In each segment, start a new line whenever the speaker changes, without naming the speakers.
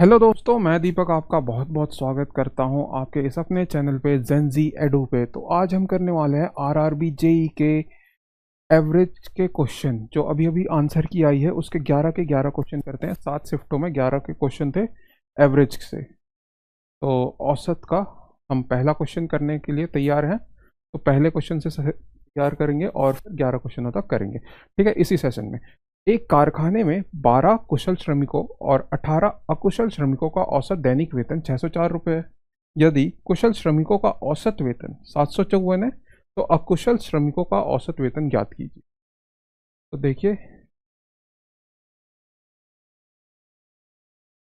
Hello दोस्तों, मैं दीपक आपका बहुत बहुत स्वागत करता हूं आपके इस अपने चैनल पे जेनजी एडू पे। तो आज हम करने वाले हैं आरआरबी जेई के एवरेज के क्वेश्चन जो अभी अभी आंसर की आई है उसके 11 के 11 क्वेश्चन करते हैं। 7 शिफ्टों में 11 के क्वेश्चन थे एवरेज से। तो औसत का हम पहला क्वेश्चन करने के लिए तैयार हैं। तो पहले क्वेश्चन से तैयार करेंगे और फिर 11 क्वेश्चनों तक करेंगे, ठीक है, इसी सेशन में। एक कारखाने में 12 कुशल श्रमिकों और 18 अकुशल श्रमिकों का औसत दैनिक वेतन 604 रुपये है। यदि कुशल श्रमिकों का औसत वेतन 754 है तो अकुशल श्रमिकों का औसत वेतन ज्ञात कीजिए। तो देखिए,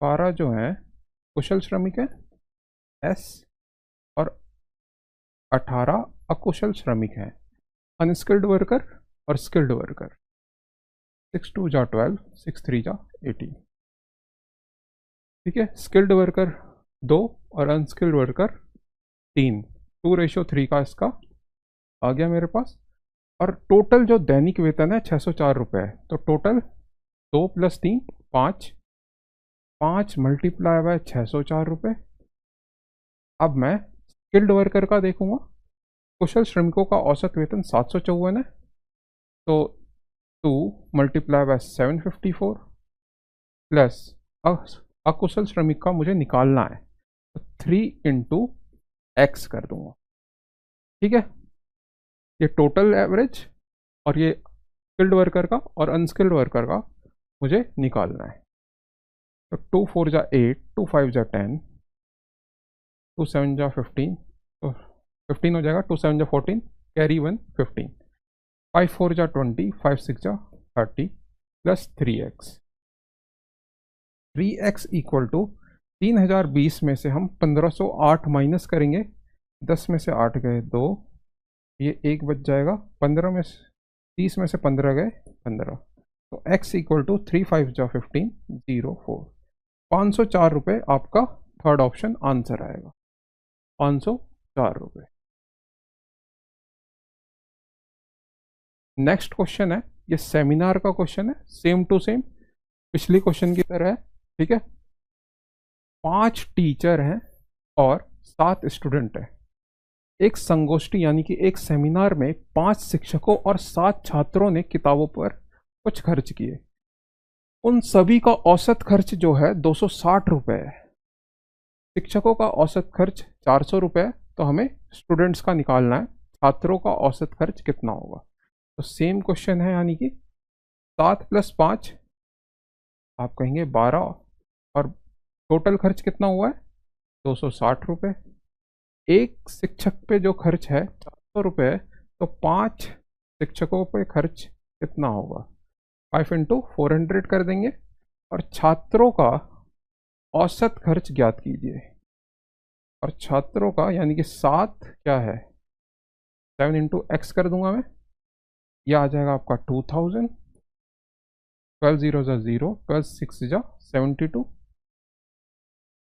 12 जो है कुशल श्रमिक है एस, और 18 अकुशल श्रमिक हैं, अनस्किल्ड वर्कर और स्किल्ड वर्कर। 6 2 जा 12, 6 3 जा 18, ठीक है। स्किल्ड वर्कर 2 और अनस्किल्ड वर्कर 3, 2:3 का इसका आ गया मेरे पास। और टोटल जो दैनिक वेतन है 604 रुपये है। तो टोटल 2 + 3 5, 5 मल्टीप्लाई बाय 604 रुपये। अब मैं स्किल्ड वर्कर का देखूंगा। कुशल श्रमिकों का औसत वेतन 754 है, तो 2 मल्टीप्लाई बाय 754 प्लस अकुशल श्रमिक का मुझे निकालना है, तो 3 × x कर दूंगा, ठीक है। ये टोटल एवरेज और ये स्किल्ड वर्कर का और अनस्किल्ड वर्कर का मुझे निकालना है। तो 2 4 जा 8, 2 5 जा 10, 2 7 जा 15, तो 15 हो जाएगा। 2 7 जा 14, कैरी 1 15, 5 4 जा 20, 5 6 जा 30 plus 3x। 3x equal to 3020 में से हम 1508 माइनस करेंगे। 10 में से 8 गए 2, ये 1 बच जाएगा। 15 में 30 में से 15 गए 15, तो x इक्वल टू 3 5 जा 15 0 4, 504 रुपये आपका थर्ड ऑप्शन आंसर आएगा। 504 रुपये। नेक्स्ट क्वेश्चन है, ये सेमिनार का क्वेश्चन है, सेम टू सेम पिछली क्वेश्चन की तरह है, ठीक है। 5 टीचर हैं और 7 स्टूडेंट हैं। एक संगोष्ठी यानी कि एक सेमिनार में 5 शिक्षकों और 7 छात्रों ने किताबों पर कुछ खर्च किए। उन सभी का औसत खर्च जो है 260 रुपये है। शिक्षकों का औसत खर्च 400 रुपये, तो हमें स्टूडेंट्स का निकालना है, छात्रों का औसत खर्च कितना होगा। तो सेम क्वेश्चन है, यानी कि 7 + 5 आप कहेंगे 12, और टोटल खर्च कितना हुआ है 260 रुपये। एक शिक्षक पे जो खर्च है 400 रुपये, तो 5 शिक्षकों पे खर्च कितना होगा। 5 × 400 कर देंगे, और छात्रों का औसत खर्च ज्ञात कीजिए। और छात्रों का यानी कि 7 क्या है 7 × x कर दूंगा मैं, यह आ जाएगा आपका 2000। 12 0 जा 0, 12 6 जा 72,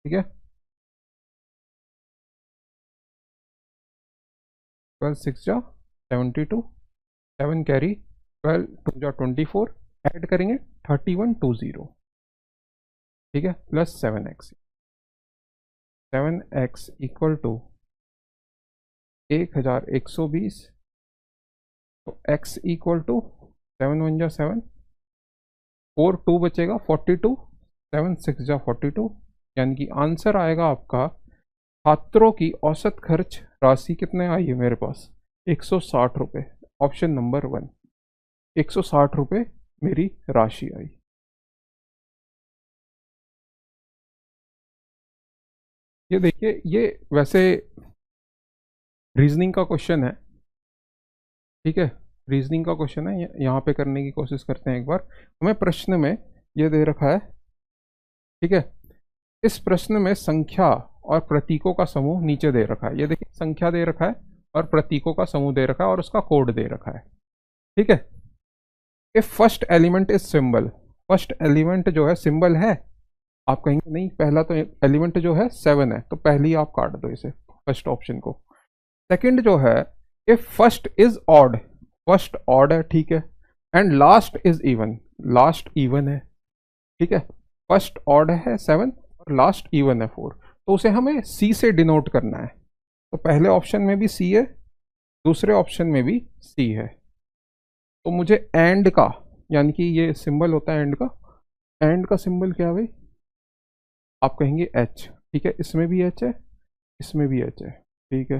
ठीक है। 12 6 जा 72, 7 कैरी, 12 2 जा 24, ऐड करेंगे 3120, ठीक है, plus 7x। 7x equal to 1120, तो x इक्वल टू 7 1 जा 7, 4 2 बचेगा 42, 7 6 जा 42, यानी कि आंसर आएगा आपका छात्रों की औसत खर्च राशि कितने आई है मेरे पास 160 रुपये। ऑप्शन नंबर 1, 160 रुपये मेरी राशि आई। ये देखिए, ये वैसे रीजनिंग का क्वेश्चन है, ठीक है। रीजनिंग का क्वेश्चन है, यहाँ पे करने की कोशिश करते हैं एक बार। हमें प्रश्न में ये दे रखा है, ठीक है। इस प्रश्न में संख्या और प्रतीकों का समूह नीचे दे रखा है। ये देखिए, संख्या दे रखा है और प्रतीकों का समूह दे रखा है और उसका कोड दे रखा है, ठीक है। If first element is symbol, first element जो है सिंबल है, आप कहेंगे नहीं, पहला तो एलिमेंट जो है 7 है, तो पहली आप काट दो इसे, फर्स्ट ऑप्शन को। सेकंड जो है, if first is odd, first odd है, ठीक है, and last is even, last even है, ठीक है। फर्स्ट ऑड है 7 और लास्ट इवन है 4, तो उसे हमें सी से डिनोट करना है। तो पहले ऑप्शन में भी सी है, दूसरे ऑप्शन में भी सी है। तो मुझे एंड का, यानी कि ये सिंबल होता है एंड का सिंबल क्या है भाई, आप कहेंगे एच, ठीक है, इसमें भी एच है, इसमें भी एच है, ठीक है।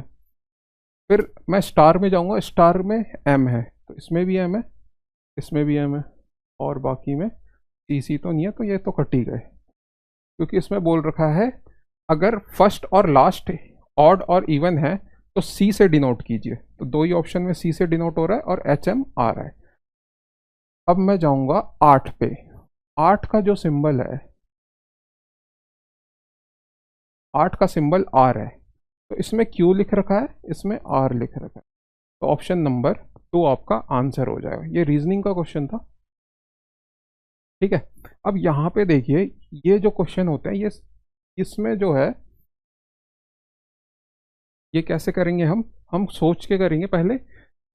फिर मैं स्टार में जाऊंगा, स्टार में एम है, तो इसमें भी एम है, इसमें भी एम है, और बाकी में सी सी तो नहीं है, तो ये तो कट ही गए, क्योंकि इसमें बोल रखा है अगर फर्स्ट और लास्ट ऑड और इवन है तो सी से डिनोट कीजिए। तो दो ही ऑप्शन में सी से डिनोट हो रहा है और एच एम आ रहा है। अब मैं जाऊंगा 8 पे। 8 का जो सिंबल है, 8 का सिंबल आर है, तो इसमें क्यू लिख रखा है, इसमें आर लिख रखा है, तो ऑप्शन नंबर 2 आपका आंसर हो जाएगा। ये रीजनिंग का क्वेश्चन था, ठीक है। अब यहाँ पे देखिए, ये जो क्वेश्चन होते हैं, ये इसमें जो है ये कैसे करेंगे हम सोच के करेंगे। पहले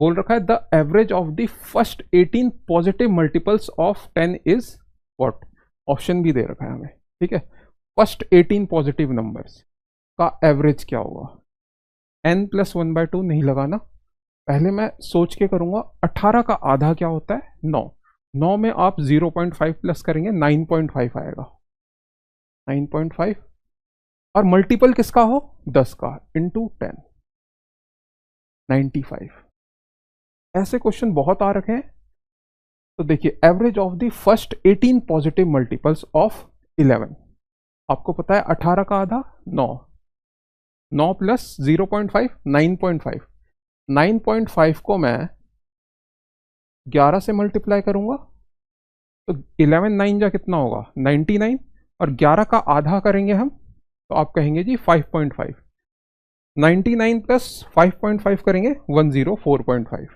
बोल रखा है the average of the first 18 positive multiples of 10 is what, option भी दे रखा है हमें, ठीक है। फर्स्ट 18 पॉजिटिव नंबर्स का एवरेज क्या होगा, n + 1/2 नहीं लगाना, पहले मैं सोच के करूंगा। 18 का आधा क्या होता है, 9, 9 में आप 0.5 प्लस करेंगे, 9.5 आएगा, 9.5, और मल्टीपल किसका हो, 10 का, इंटू 10, 95। ऐसे क्वेश्चन बहुत आ रखे हैं। तो देखिए, average of the first 18 positive multiples of 11, आपको पता है 18 का आधा 9, 9 + 0.5, 9.5, 9.5 को मैं 11 से मल्टीप्लाई करूंगा, तो 11 9 जा कितना होगा, 99, और 11 का आधा करेंगे हम, तो आप कहेंगे जी 5.5, 99 + 5.5 करेंगे 104.5,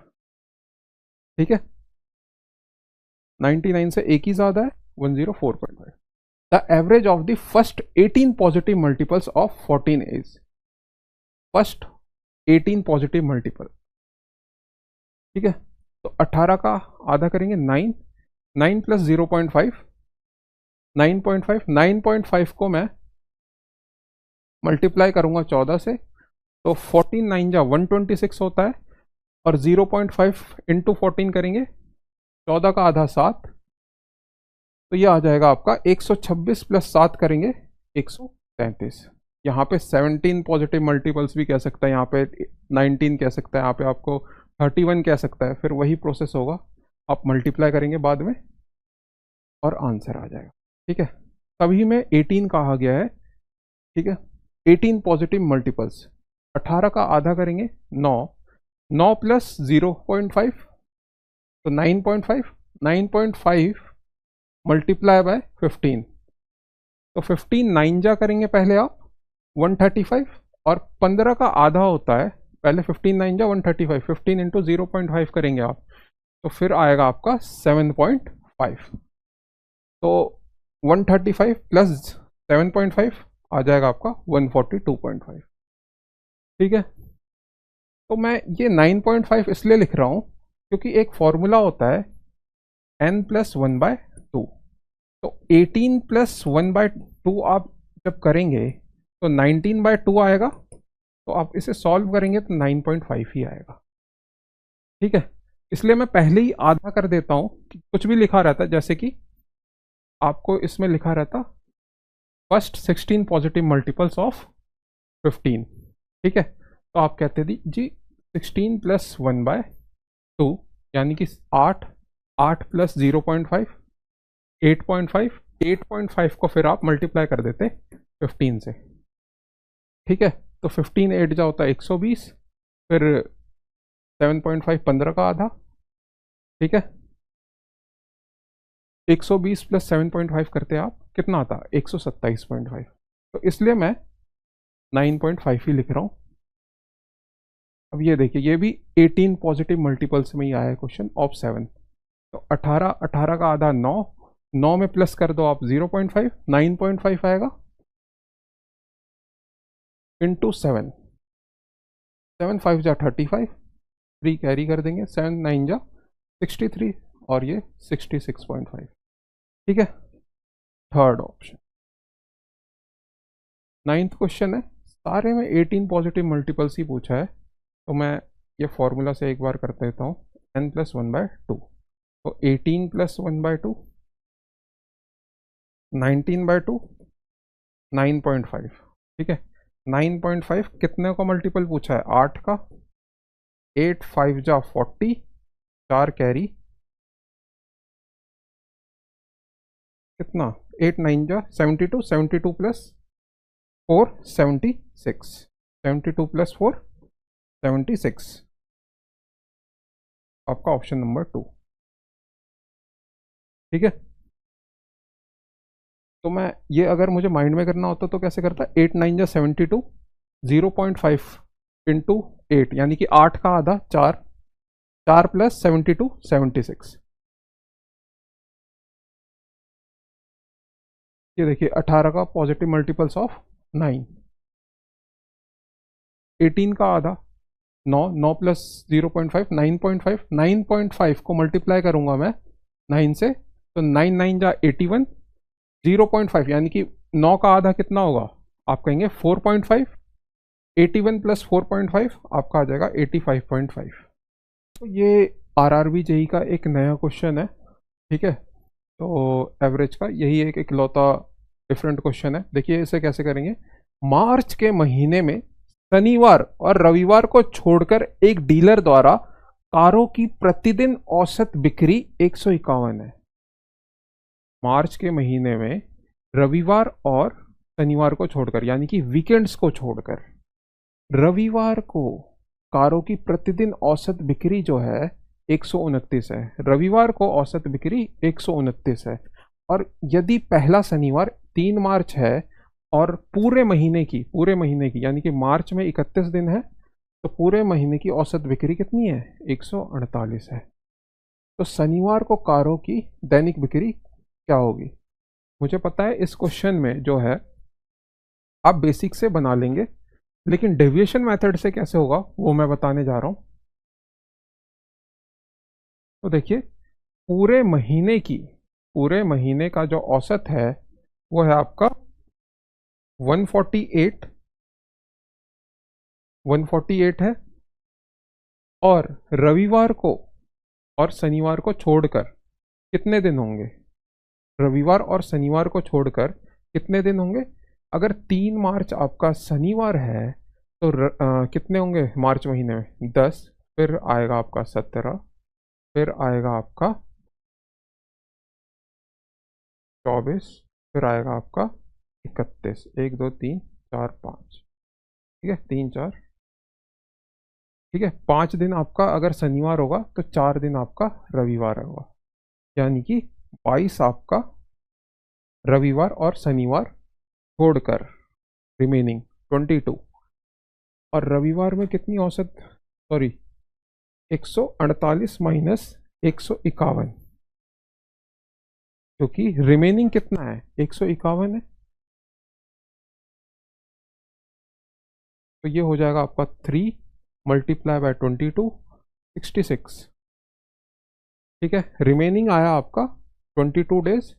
ठीक है। 99 से एक ही ज़्यादा है, 104.5। The average of the first 18 positive multiples of 14 is, first 18 positive multiple, ठीक है। तो 18 का आधा करेंगे 9, 9 + 0.5, 9.5, 9.5 को मैं मल्टीप्लाई करूंगा 14 से, तो 14 9 जा 126 होता है, और 0.5 इंटू 14 करेंगे, 14 का आधा 7, तो ये आ जाएगा आपका 126 + 7 करेंगे 133। यहाँ पे 17 पॉजिटिव मल्टीपल्स भी कह सकता है, यहाँ पे 19 कह सकता है, यहाँ पे आपको 31 कह सकता है, फिर वही प्रोसेस होगा, आप मल्टीप्लाई करेंगे बाद में और आंसर आ जाएगा, ठीक है। तभी में 18 कहा गया है, ठीक है। 18 पॉजिटिव मल्टीपल्स, 18 का आधा करेंगे 9, 9 + 0.5, तो 9.5, 9.5 मल्टीप्लाई बाय 15, तो 15 9 जा करेंगे पहले आप 135, और 15 का आधा होता है, पहले 15 9 जा 135, 15 इंटू 0.5 करेंगे आप, तो फिर आएगा आपका 7.5, तो 135 + 7.5 आ जाएगा आपका 142.5, ठीक है। तो मैं ये 9.5 इसलिए लिख रहा हूँ क्योंकि एक फॉर्मूला होता है n + 1/2, तो 18 + 1/2 आप जब करेंगे तो 19/2 आएगा, तो आप इसे सॉल्व करेंगे तो 9.5 ही आएगा, ठीक है। इसलिए मैं पहले ही आधा कर देता हूँ, कुछ भी लिखा रहता है, जैसे कि आपको इसमें लिखा रहता फर्स्ट 16 पॉजिटिव मल्टीपल्स ऑफ 15, ठीक है। तो आप कहते जी 16 + 1/2, यानी कि 8, 8 + 0.5, 8.5, 8.5 को फिर आप मल्टीप्लाई कर देते 15 से, ठीक है। तो 15 8 जा होता है 120, फिर 7.5 15 का आधा, ठीक है। 120 + 7.5 करते आप कितना आता है 127.5, तो इसलिए मैं 9.5 ही लिख रहा हूँ। अब ये देखिए, ये भी 18 पॉजिटिव मल्टीपल्स में ही आया है क्वेश्चन ऑफ 7, तो 18, 18 का आधा 9, 9 में प्लस कर दो आप 0.5, 9.5 आएगा, इंटू 7, 7 5 जा 35, 3 कैरी कर देंगे, 7 9 जा 63, और ये 66.5, ठीक है। Third option. नाइन्थ क्वेश्चन है, सारे में 18 पॉजिटिव मल्टीपल्स ही पूछा है, तो मैं ये फॉर्मूला से एक बार कर देता हूँ, n+1/2, तो 18+1/2, 19/2, 9.5, ठीक है। 9.5 कितने का मल्टीपल पूछा है? 8 का। 8 5 जा 40, 4 कैरी कितना, 8 9 जा 72, 72 प्लस 4 76, 72 प्लस 4 76, आपका ऑप्शन नंबर 2, ठीक है। तो मैं ये अगर मुझे माइंड में करना होता तो कैसे करता, 8 9 जा 72, 0.5 इंटू 8 यानी कि 8 का आधा 4, 4 प्लस 72 76, ये देखिए 18 का पॉजिटिव मल्टीपल्स ऑफ 9, 18 का आधा 9, 9 प्लस 0.5 9.5, 9.5 को मल्टीप्लाई करूंगा मैं 9 से, तो 9 9 जा 81, 0.5 यानी कि 9 का आधा कितना होगा, आप कहेंगे 4.5, 81 प्लस 4.5 आपका आ जाएगा 85.5। तो ये आरआरबी जेई का एक नया क्वेश्चन है, ठीक है। तो एवरेज का यही एक इकलौता डिफरेंट क्वेश्चन है। देखिए इसे कैसे करेंगे, मार्च के महीने में शनिवार और रविवार को छोड़कर एक डीलर द्वारा कारों की प्रतिदिन औसत बिक्री 151 है। मार्च के महीने में रविवार और शनिवार को छोड़कर यानी कि वीकेंड्स को छोड़कर रविवार को कारों की प्रतिदिन औसत बिक्री जो है 129 है। रविवार को औसत बिक्री 129 है। और यदि पहला शनिवार 3 मार्च है और पूरे महीने की यानी कि मार्च में 31 दिन है, तो पूरे महीने की औसत बिक्री कितनी है, 148 है। तो शनिवार को कारों की दैनिक बिक्री क्या होगी? मुझे पता है इस क्वेश्चन में जो है आप बेसिक से बना लेंगे, लेकिन डेविएशन मेथड से कैसे होगा वो मैं बताने जा रहा हूं। तो देखिए पूरे महीने का जो औसत है वो है आपका 148 है, और रविवार को और शनिवार को छोड़कर कितने दिन होंगे, रविवार और शनिवार को छोड़कर कितने दिन होंगे? अगर 3 मार्च आपका शनिवार है तो कितने होंगे मार्च महीने में, 10, फिर आएगा आपका 17, फिर आएगा आपका 24, फिर आएगा आपका 31, 1 2 3 4 5, ठीक है, 3 4, ठीक है। 5 दिन आपका अगर शनिवार होगा तो 4 दिन आपका रविवार होगा, यानी कि 22 आपका रविवार और शनिवार छोड़कर रिमेनिंग 22। और रविवार में कितनी औसत, सॉरी 148 माइनस 151, क्योंकि रिमेनिंग कितना है 151 है, तो ये हो जाएगा आपका 3 मल्टीप्लाई बाय 22, 66, ठीक है। रिमेनिंग आया आपका 22 डेज,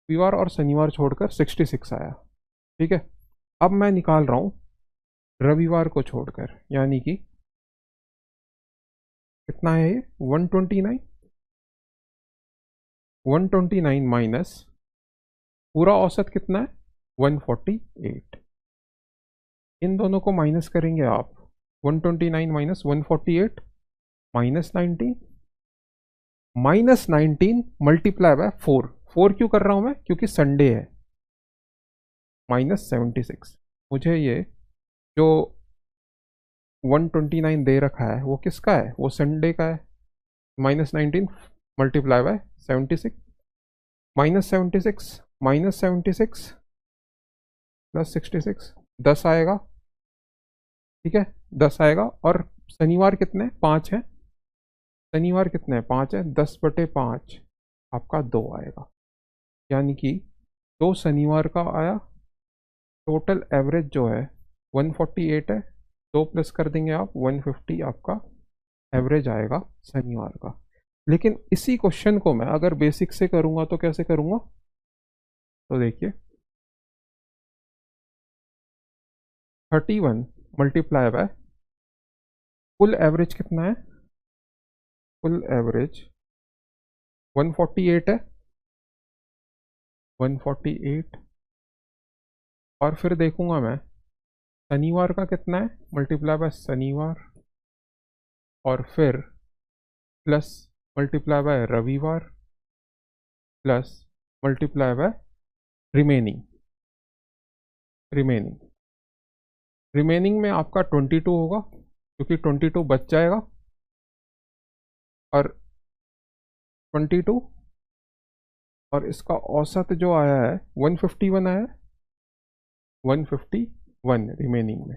रविवार और शनिवार छोड़कर 66 आया, ठीक है। अब मैं निकाल रहा हूँ रविवार को छोड़कर, यानी कि कितना है ये 129 माइनस पूरा औसत कितना है 148, इन दोनों को माइनस करेंगे आप, 129 माइनस 148 माइनस 19 मल्टीप्लाई बाय 4 क्यों कर रहा हूं मैं, क्योंकि संडे है, -76। मुझे ये जो 129 दे रखा है वो किसका है, वो संडे का है। -19 मल्टीप्लाई बाय 76, -76 प्लस 66, 10 आएगा, ठीक है, 10 आएगा। और शनिवार कितने 5 है, शनिवार कितने 5 है, 10/5 आपका 2 आएगा, यानी कि 2 शनिवार का आया। टोटल एवरेज जो है 148 है, 2 प्लस कर देंगे आप 150 आपका एवरेज आएगा शनिवार का। लेकिन इसी क्वेश्चन को मैं अगर बेसिक से करूंगा तो कैसे करूंगा, तो देखिए 31 मल्टीप्लाई बाय फुल एवरेज कितना है, फुल एवरेज 148 है, 148। और फिर देखूंगा मैं शनिवार का कितना है, मल्टीप्लाई बाय शनिवार, और फिर प्लस मल्टीप्लाई बाय रविवार, plus multiply by remaining. Remaining में आपका 22 होगा, क्योंकि 22 बच जाएगा, और 22 और इसका औसत जो आया है 151 आया है, 151 रिमेनिंग में,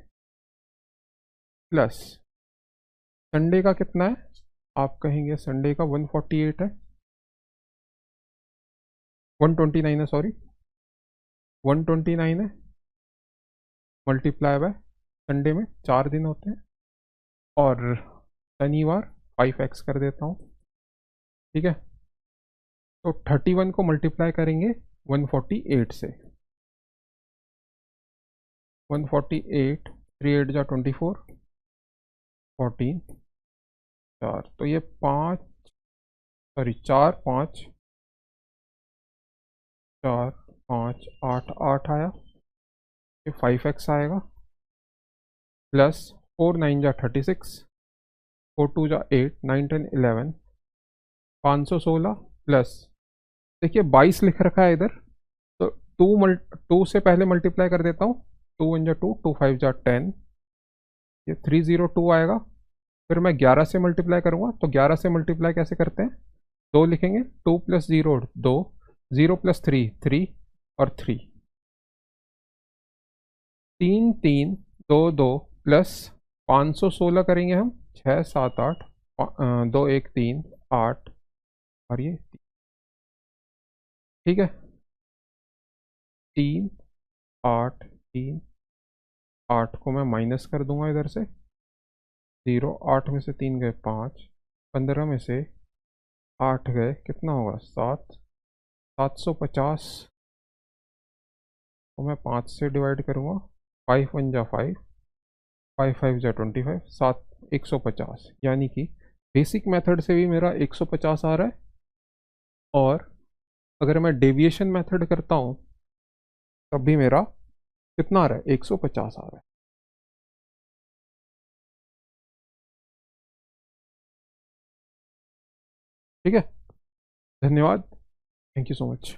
प्लस संडे का कितना है, आप कहेंगे संडे का 148 है, 129 है, सॉरी 129 है, मल्टीप्लाई बाय संडे में 4 दिन होते हैं, और शनिवार 5x कर देता हूँ, ठीक है। तो 31 को मल्टीप्लाई करेंगे 148 से, 148 3 8 जा 24, 14 4, तो ये 4 5 4 5 8 8 आया, ये 5x आएगा, प्लस 4 9 जा 36, 4 2 जा 8, 9 10 11, 516, प्लस देखिए 22 लिख रखा है इधर, तो 2 से पहले मल्टीप्लाई कर देता हूँ, 2 1 जा 2, 2 5 जा 10, ये 302 आएगा। फिर मैं 11 से मल्टीप्लाई करूँगा, तो 11 से मल्टीप्लाई कैसे करते हैं, 2 लिखेंगे, 2 + 0 2, 0 + 3 3, और 3 3 3 2 2, प्लस 516 करेंगे हम, 6 7 8, 2 1 3 8, और ये ठीक है, 3 8 3 8 को मैं माइनस कर दूंगा इधर से, 0 8 में से 3 गए 5, 15 में से 8 गए, कितना होगा 7, 750 को मैं 5 से डिवाइड करूँगा, 5 1 जा 5, 5 5 जा 25, 7 150, यानी कि बेसिक मेथड से भी मेरा 150 आ रहा है, और अगर मैं डेविएशन मेथड करता हूँ तब भी मेरा कितना आ रहा है, 150 आ रहा है। ठीक है, धन्यवाद, थैंक यू सो मच।